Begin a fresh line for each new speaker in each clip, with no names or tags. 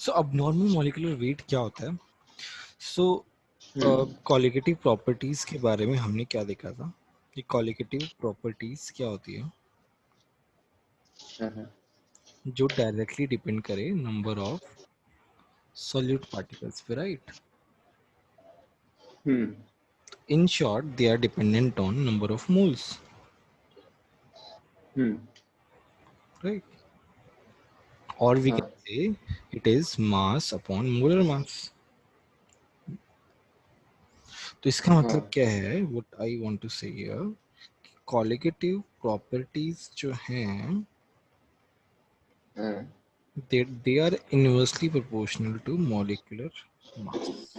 सो अब normal molecular weight क्या होता है? सो
हम्म
क्वालिटेटिव प्रॉपर्टीज के बारे में हमने क्या देखा था कि क्वालिटेटिव प्रॉपर्टीज क्या होती है
हम्म
जो डायरेक्टली डिपेंड करे नंबर ऑफ सॉल्यूट पार्टिकल्स पे, right?
Hmm
in short they are dependent on number of moles,
hmm
right? और वी
हाँ
can say it is mass upon molar mass. तो इसका मतलब
हाँ
क्या है, what I want to say here, qualitative properties जो हैं
हाँ
they are inversely proportional to molecular mass.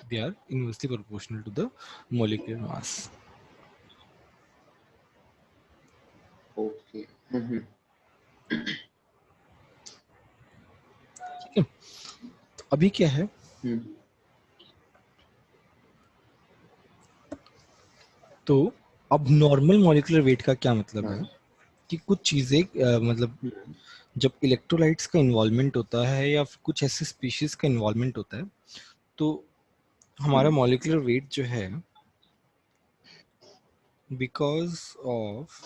They are inversely proportional to the molecular mass.
Okay
ठीक है, तो अभी क्या है,
हम्म
तो अब नॉर्मल मॉलिक्यूलर वेट का क्या मतलब है
हाँ
कि कुछ चीजें मतलब
हम्म
जब इलेक्ट्रोलाइट्स का इन्वॉल्वमेंट होता है या फिर कुछ ऐसे स्पीशीज का इन्वॉल्वमेंट होता है तो हमारा
हम्म
मॉलिक्यूलर वेट जो है because of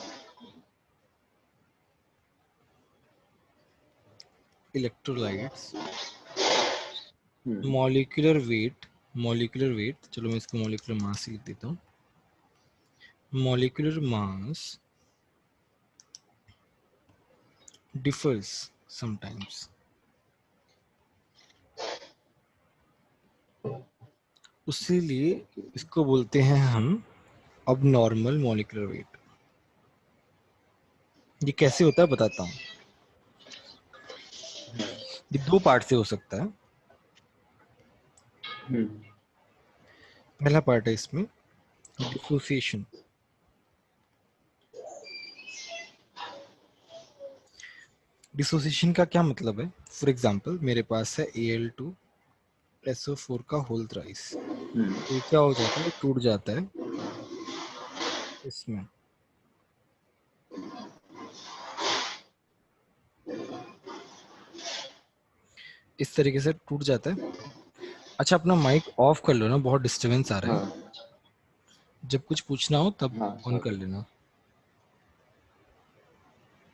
electrolytes
hmm
molecular weight, चलो मैं इसको मॉलिक्यूलर मास लिख देता हूँ। Molecular mass differs sometimes, इसीलिए
ओके
इसको बोलते हैं हम अब नॉर्मल मॉलिक्यूलर वेट। ये कैसे होता है बताता हूँ।
हाँ
ये दो पार्ट से हो सकता है।
हम्म
पहला पार्ट है इसमें डिसोसिएशन। डिसोसिएशन का क्या मतलब है, फॉर एग्जांपल मेरे पास है Al2SO4 का होल थ्राइस, तो ये क्या हो जाता है, टूट जाता है इसमें, इस तरीके से टूट जाता है। अच्छा अपना माइक ऑफ कर लो ना, बहुत डिस्टरबेंस आ रहा है।
हाँ
जब कुछ पूछना हो तब
हाँ
ऑन कर
सॉरी
लेना,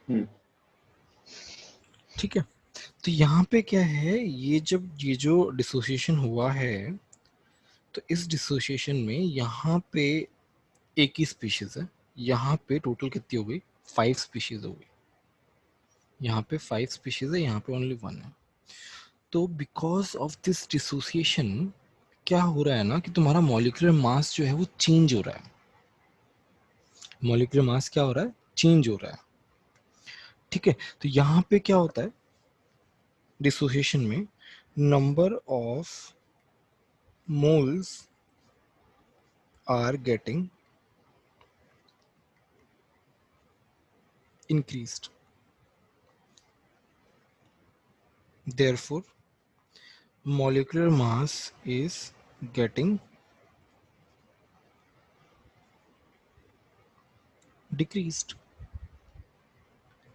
हम्म
ठीक है? तो यहाँ पे क्या है, ये जब ये जो डिसोसिएशन हुआ है तो इस डिसोसिएशन में यहाँ पे एक ही स्पीशीज है, यहाँ पे टोटल कितनी हो गई, 5 स्पीशीज हो गई। यहाँ पे 5 स्पीशीज है, यहाँ पे ओनली 1 है। तो बिकॉज ऑफ दिस डिसोसिएशन क्या हो रहा है ना कि तुम्हारा मॉलिक्यूलर मास जो है वो चेंज हो रहा है। मॉलिक्यूलर मास क्या हो रहा है, चेंज हो रहा है, ठीक है? तो यहाँ पे क्या होता है डिसोसिएशन में, number of moles are getting increased. Therefore, molecular mass is getting decreased.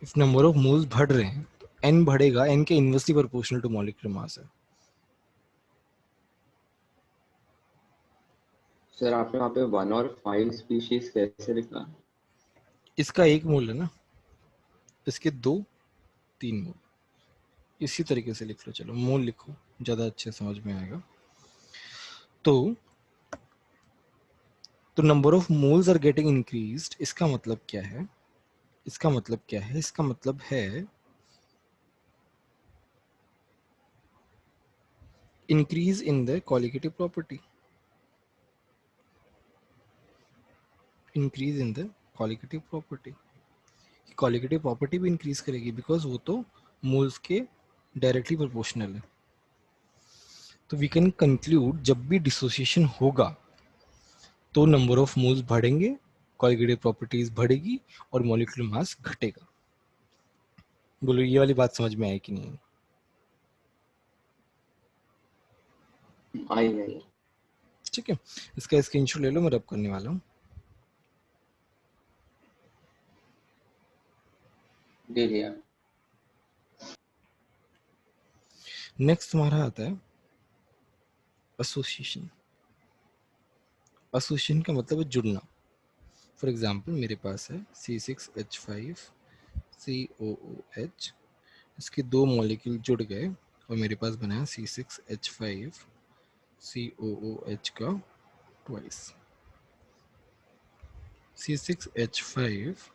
If number of moles बढ़ रहे हैं तो n बढ़ेगा, n के inversely proportional to molecular mass है।
सर आपने वहाँ पे 1 और 5 स्पीशीज कैसे लिखा
इसका 1 मोल है ना, इसके 2 3 मोल, इसी तरीके से लिख लो। चलो मोल लिखो, ज़्यादा अच्छे समझ में आएगा। तो number of moles are getting increased, इसका मतलब क्या है, इसका मतलब क्या है, इसका मतलब है increase in the qualitative property, increase in the qualitative property. Qualitative property भी इंक्रीज करेगी बिकॉज वो तो मोल्स के डायरेक्टली प्रोपोर्शनल है। तो वी कैन कंक्लूड जब भी डिसोसिएशन होगा तो नंबर ऑफ मोल्स बढ़ेंगे, क्वालिटेटिव प्रॉपर्टीज बढ़ेगी और मॉलिक्यूलर मास घटेगा। बोलो ये वाली बात समझ में आई कि नहीं?
आई आई
ठीक है, इसका स्क्रीनशॉट ले लो, मैं रब करने वाला हूँ।
दे दिया
नेक्स्ट तुम्हारा आता है एसोसिएशन। एसोसिएशन का मतलब है जुड़ना। फॉर एग्जाम्पल मेरे पास है C6H5COOH, इसके दो मॉलिक्यूल जुड़ गए और मेरे पास बना है C6H5COOH का ट्वाइस। C6H5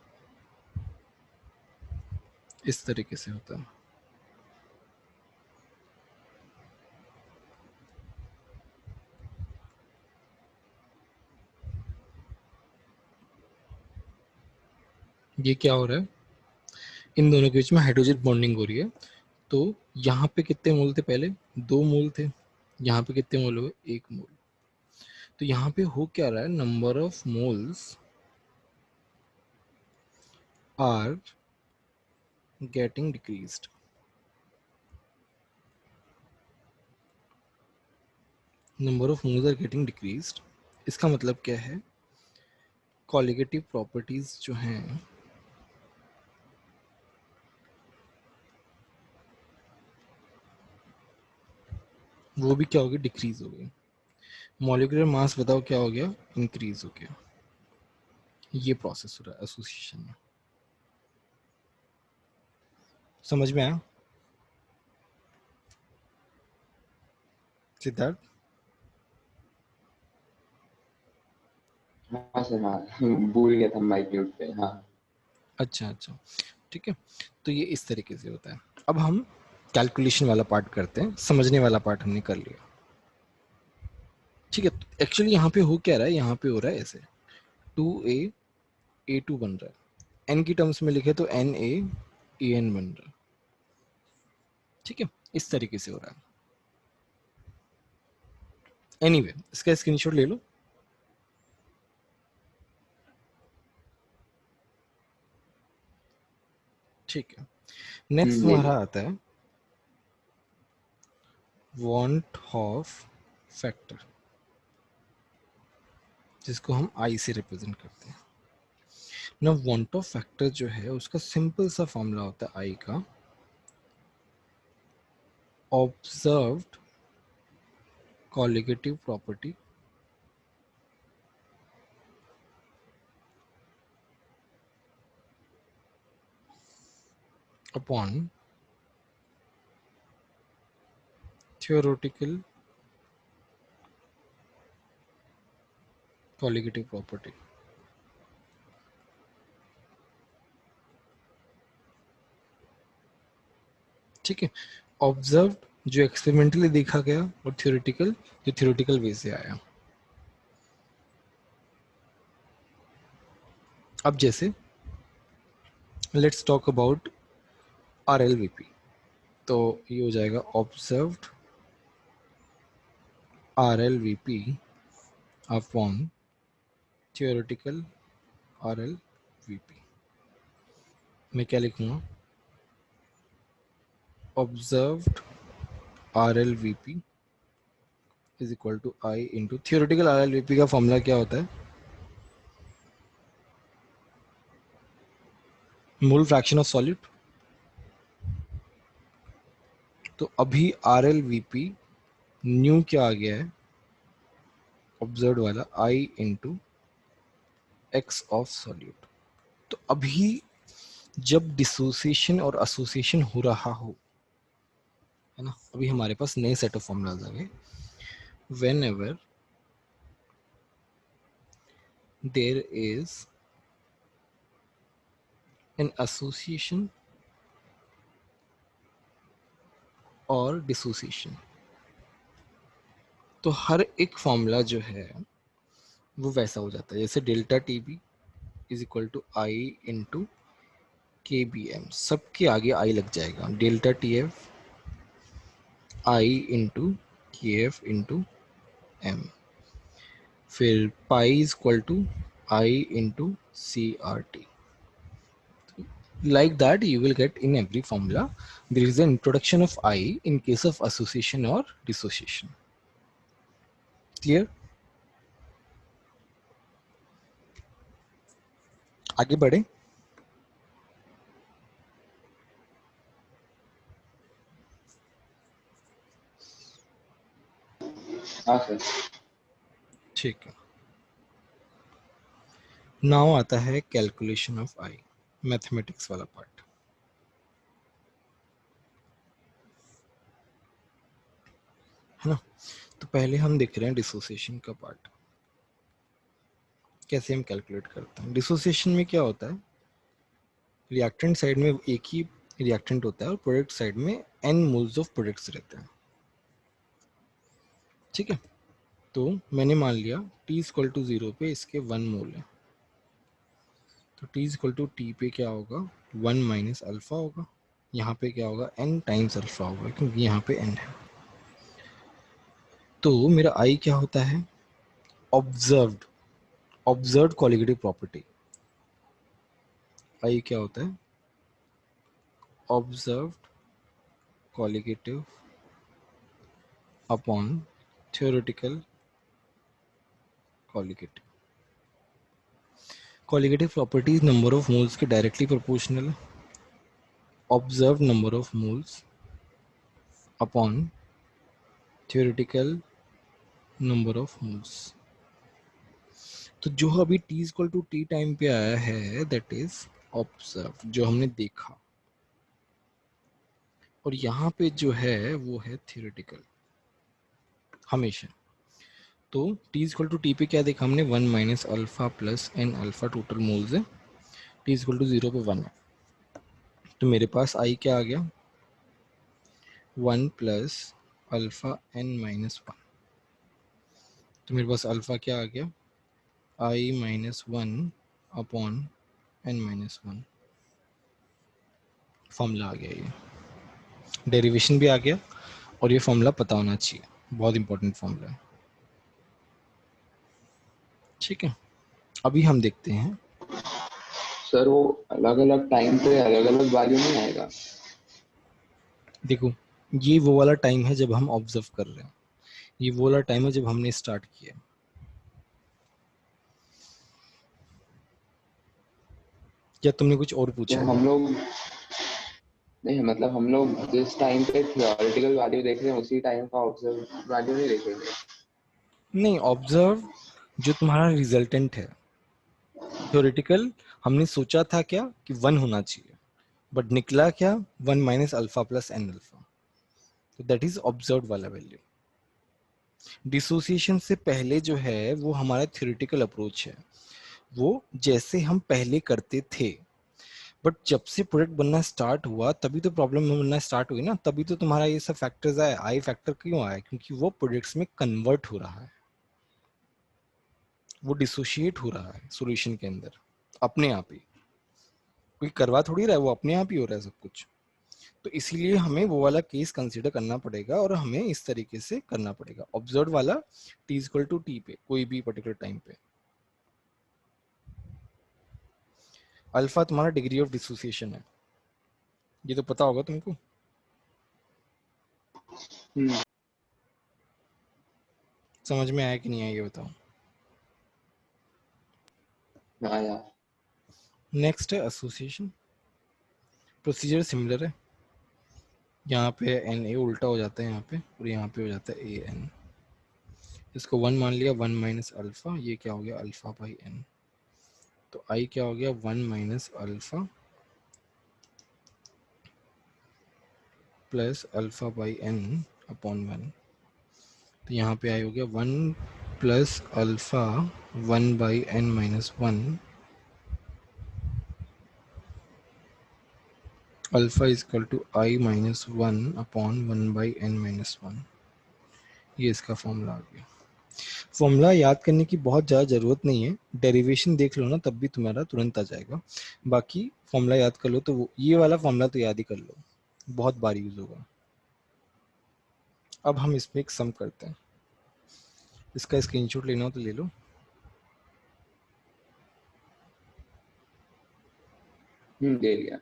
इस तरीके से होता है। ये क्या हो रहा है, इन दोनों के बीच में हाइड्रोजन बॉन्डिंग हो रही है। तो यहाँ पे कितने मोल थे पहले, 2 मोल थे। यहाँ पे कितने मोल हुए, 1 मोल। तो यहाँ पे हो क्या रहा है, number of moles are getting decreased. Number of moles are getting decreased, इसका मतलब क्या है, कॉलिगेटिव प्रॉपर्टीज जो हैं वो भी क्या हो गई, डिक्रीज हो गई। मॉलिक्यूलर मास बताओ क्या हो गया, इंक्रीज हो गया। ये प्रोसेस हो रहा है एसोसिएशन में। समझ में आया सिद्धार्थ?
हाँ सर, हाँ भूल गया था माइक म्यूट पे। हाँ
अच्छा अच्छा, ठीक है। तो ये इस तरीके से होता है। अब हम कैलकुलेशन वाला पार्ट करते हैं, समझने वाला पार्ट हमने कर लिया, ठीक है। एक्चुअली यहाँ पे हो क्या रहा है, यहाँ पे हो रहा है ऐसे 2A A2 बन रहा है, n की टर्म्स में लिखे तो NaAN बन रहा है, ठीक है। इस तरीके से हो रहा है। एनीवे इसका स्क्रीनशॉट ले लो। ठीक है, नेक्स्ट
ले
तुम्हारा
लिया।
आता है वांट ऑफ फैक्टर, जिसको हम आई से रिप्रेजेंट करते हैं ना। वांट ऑफ फैक्टर जो है उसका सिंपल सा फॉर्मूला होता है आई का, observed colligative property upon theoretical colligative property. ठीक है, ऑब्जर्व जो एक्सपेरिमेंटली देखा गया और थ्योरेटिकल जो थ्योरेटिकल वे से आया। अब जैसे लेट्स टॉक अबाउट RLVP, तो ये हो जाएगा observed RLVP upon theoretical RLVP। मैं क्या लिखूंगा, observed RLVP is equal to i into theoretical RLVP का फॉर्मूला क्या होता है, मोल फ्रैक्शन ऑफ सॉलिड। तो अभी RLVP न्यू क्या आ गया है, ऑब्जर्व वाला आई इंटू एक्स ऑफ सॉल्यूट। तो अभी जब डिसोसिएशन और एसोसिएशन हो रहा हो, है ना, अभी हमारे पास नए सेट ऑफ फॉर्मूलाज आ गए। When ever there is an association और डिसोसिएशन, तो हर एक फॉर्मूला जो है वो वैसा हो जाता है, जैसे delta T b is equal to i into K b m, सबके आगे आई लग जाएगा, delta T f i into K f into m, फिर pi is equal to i into C R T. Like that you will get in every formula there is an introduction of I in case of association or dissociation. Clear? आगे बढ़े।
हाँ sir.
ठीक है, now आता है calculation of I, mathematics वाला part, है ना। तो पहले हम देख रहे हैं डिसोसिएशन का पार्ट, कैसे हम कैलकुलेट करते हैं। डिसोसिएशन में क्या होता है, रिएक्टेंट साइड में एक ही रिएक्टेंट होता है और प्रोडक्ट साइड में n मोल्स ऑफ प्रोडक्ट्स रहते हैं, ठीक है। तो मैंने मान लिया t इक्वल टू 0 पे इसके 1 मोल है, तो t इक्वल टू टी पे क्या होगा, 1 माइनस अल्फा होगा, यहाँ पे क्या होगा, n टाइम्स अल्फा होगा क्योंकि यहाँ पे n है। तो मेरा I क्या होता है, observed, observed colligative property. I क्या होता है, observed colligative upon theoretical colligative. Colligative properties number of moles के डायरेक्टली प्रोपोर्शनल है, observed number of moles upon theoretical number of moles. तो जो अभी t equal to T time पे आया है दैट इज ऑब्जर्व, जो हमने देखा, और यहाँ पे जो है वो है थ्योरेटिकल हमेशा। तो t इक्वल टू टी पे क्या देखा हमने, 1 minus alpha plus n alpha total moles है, t इक्वल टू 0 पे 1 है। तो मेरे पास I क्या आ गया, 1 प्लस अल्फा एन माइनस 1। तो मेरे पास अल्फा क्या आ गया, I minus 1 upon n minus 1। Formula आ गया, ये डेरिवेशन भी आ गया, और ये फॉर्मूला पता होना चाहिए, बहुत इंपॉर्टेंट फॉर्मूला है, ठीक है। अभी हम देखते हैं,
सर वो अलग अलग टाइम पे अलग अलग वैल्यू नहीं आएगा?
देखो ये वो वाला टाइम है जब हम ऑब्जर्व कर रहे हैं, ये वो वाला टाइम है जब हमने स्टार्ट किया, या तुमने कुछ और
तो
पूछा है।
हम लोग, नहीं मतलब हम लोग जिस टाइम पे थियोरेटिकल वैल्यू देख रहे हैं उसी टाइम का ऑब्जर्व वैल्यू नहीं देखेंगे?
नहीं, ऑब्जर्व जो तुम्हारा रिजल्टेंट है, थ्योरेटिकल हमने सोचा था क्या कि 1 होना चाहिए, बट निकला क्या, 1 minus alpha plus n alpha, तो दैट इज ऑब्जर्व वाला वैल्यू। डिसोसिएशन से पहले जो है वो हमारा थ्योरेटिकल अप्रोच है, वो जैसे हम पहले करते थे, बट जब से प्रोडक्ट बनना स्टार्ट हुआ तभी तो प्रॉब्लम बनना स्टार्ट हुई ना, तभी तो तुम्हारा ये सब फैक्टर्स आए। आई फैक्टर क्यों आया, क्योंकि वो प्रोडक्ट्स में कन्वर्ट हो रहा है, वो डिसोशिएट हो रहा है सॉल्यूशन के अंदर अपने आप ही, कोई करवा थोड़ी रहा है, वो अपने आप ही हो रहा है सब कुछ। तो इसीलिए हमें वो वाला केस कंसीडर करना पड़ेगा, और हमें इस तरीके से करना पड़ेगा, ऑब्जर्व वाला टी इक्वल टू टी पे कोई भी पर्टिकुलर टाइम पे। अल्फा तुम्हारा डिग्री ऑफ डिसोसिएशन है, ये तो पता होगा तुमको।
हम्म।
समझ में आया कि नहीं आया ये बताओ।
हाँ यार।
नेक्स्ट है एसोसिएशन, प्रोसीजर सिमिलर है, यहाँ पे एन ए उल्टा हो जाता है यहाँ पे, और यहाँ पे हो जाता है ए एन। इसको 1 मान लिया, 1 माइनस अल्फा, ये क्या हो गया, अल्फा बाई एन। तो आई क्या हो गया, 1 minus alpha plus alpha by n upon 1। तो यहाँ पे आई हो गया 1 plus alpha 1 by n minus 1, alpha is equal to i minus 1 upon 1 by n minus 1। ये इसका फॉर्मूला आ गया। फॉर्मूला याद करने की बहुत ज़्यादा ज़रूरत नहीं है, डेरिवेशन देख लो ना तब भी तुम्हारा तुरंत आ जाएगा। बाकी फॉर्मूला याद कर लो, तो वो ये वाला फॉर्मूला तो याद ही कर लो, बहुत बार यूज़ होगा। अब हम इसमें एक सम करते हैं, इसका स्क्रीनशॉट लेना हो तो ले लो।
दे लिया।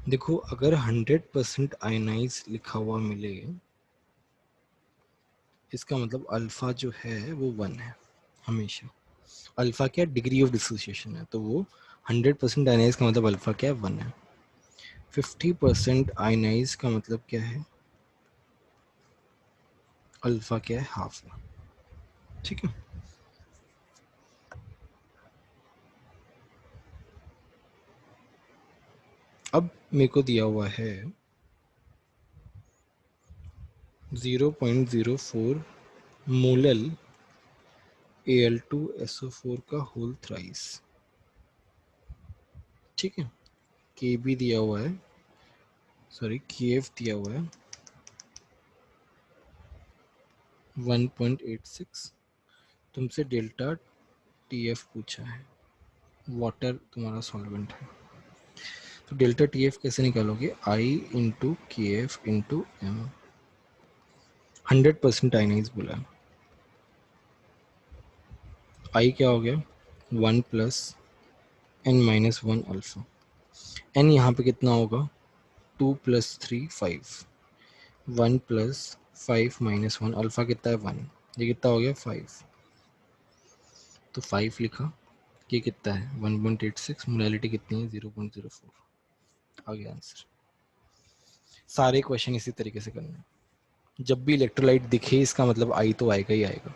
देखो अगर 100% आयनाइज लिखा हुआ मिले, इसका मतलब अल्फा जो है वो 1 है हमेशा। अल्फा क्या डिग्री ऑफ डिसोसिएशन है, तो वो 100% आयनाइज का मतलब अल्फा क्या है 1 है। 50% आयनाइज का मतलब क्या है, अल्फा क्या है हाफ है। ठीक है, अब मेरे को दिया हुआ है 0.04 मोलल Al2SO4 का होल थ्राइस। ठीक है, के भी दिया हुआ है, सॉरी के एफ दिया हुआ है 1.86। तुमसे डेल्टा टी एफ पूछा है, वाटर तुम्हारा सॉल्वेंट है, तो डेल्टा टी एफ कैसे निकालोगे, i into K f into m. 100% ionise बोला है, आई क्या हो गया 1 plus n minus 1 alpha. N यहाँ पे कितना होगा 2 प्लस 3 5, 1 प्लस 5 माइनस 1 अल्फा कितना है 1, ये कितना हो गया 5, तो 5 लिखा। ये कितना है 1.86, मोडालिटी कितनी है 0.04। आ गया आंसर। सारे क्वेश्चन इसी तरीके से करना है, जब भी इलेक्ट्रोलाइट दिखे इसका मतलब आई तो आएगा ही आएगा।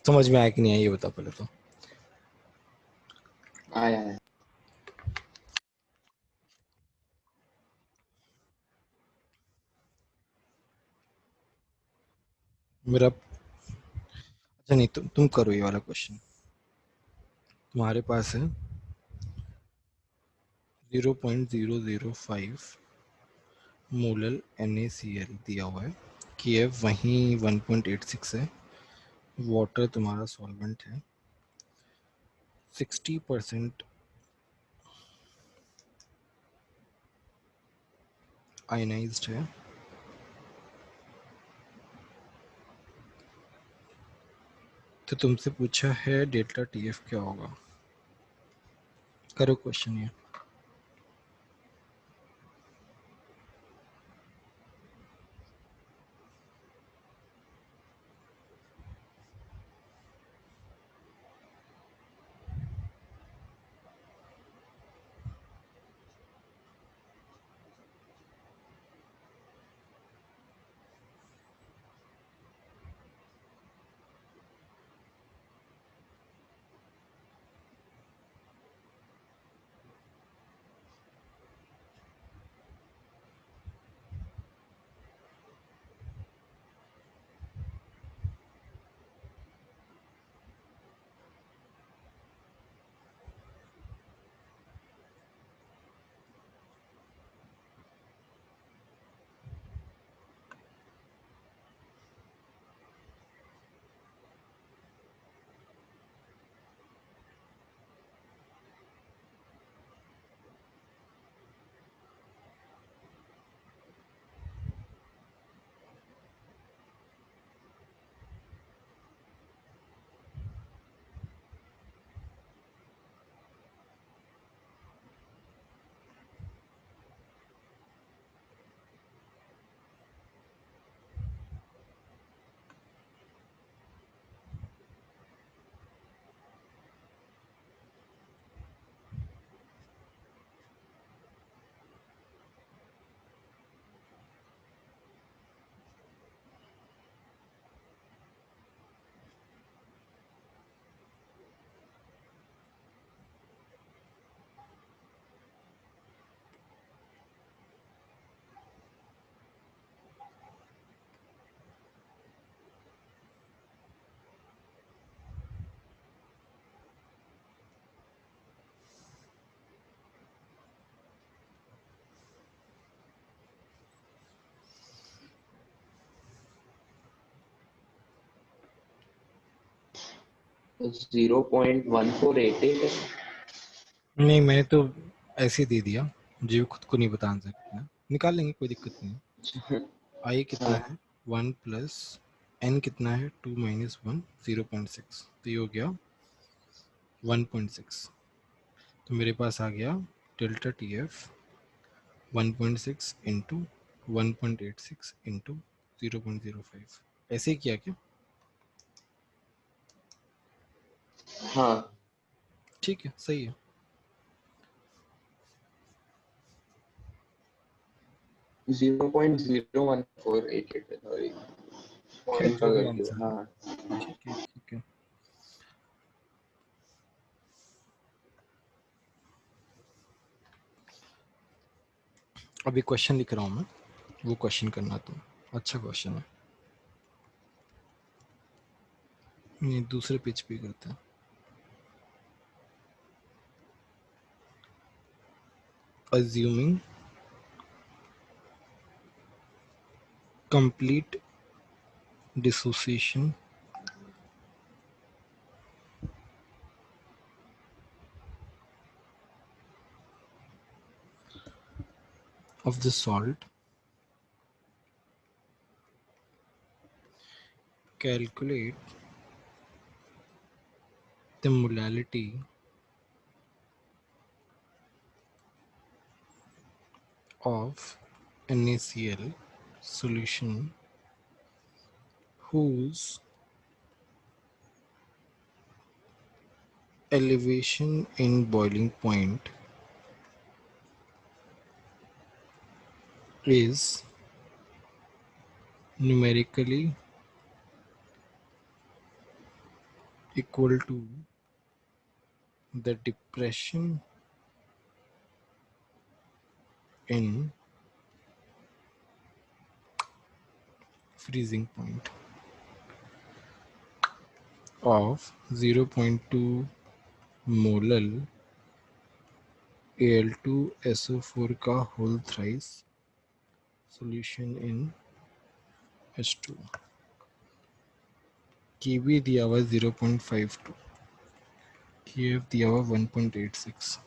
समझ में आया कि नहीं आया ये बता पहले तो।
आया है।
मेरा अच्छा नहीं, तुम करो ये वाला क्वेश्चन। तुम्हारे पास है 0.005 मोलल NaCl दिया हुआ है, कि है वहीं 1.86 है, वाटर तुम्हारा सॉल्वेंट है, 60% आयनाइज्ड है, तो तुमसे पूछा है डेल्टा टी एफ क्या होगा। करो क्वेश्चन ये।
तो 0.1488 है।
नहीं मैंने तो ऐसे ही दे दिया, जो खुद को नहीं बता सकते, निकाल लेंगे कोई दिक्कत नहीं। आई कितना
हाँ।
है 1 प्लस एन कितना है 2 माइनस 1 0.6, तो ये हो गया 1.6। तो मेरे पास आ गया डेल्टा TF 1.6 इंटू 1.86 इंटू 0.05। ऐसे ही किया क्या?
हाँ,
ठीक है, सही है।
0.01488 है, सॉरी,
खैर
पॉइंट
जो
का
भी
गलती हुआ,
आंसर है,
हाँ।
ठीक है ठीक है। अभी क्वेश्चन लिख रहा हूँ मैं, वो क्वेश्चन करना तुम। अच्छा क्वेश्चन है ये, दूसरे पेज पे करते हैं। Assuming complete dissociation of the salt, calculate the molality of NaCl solution whose elevation in boiling point is numerically equal to the depression in freezing point of 0.2 molal Al2SO4 का whole thrice solution in H2। Kb दिया हुआ 0.52, Kf दिया हुआ 1.86।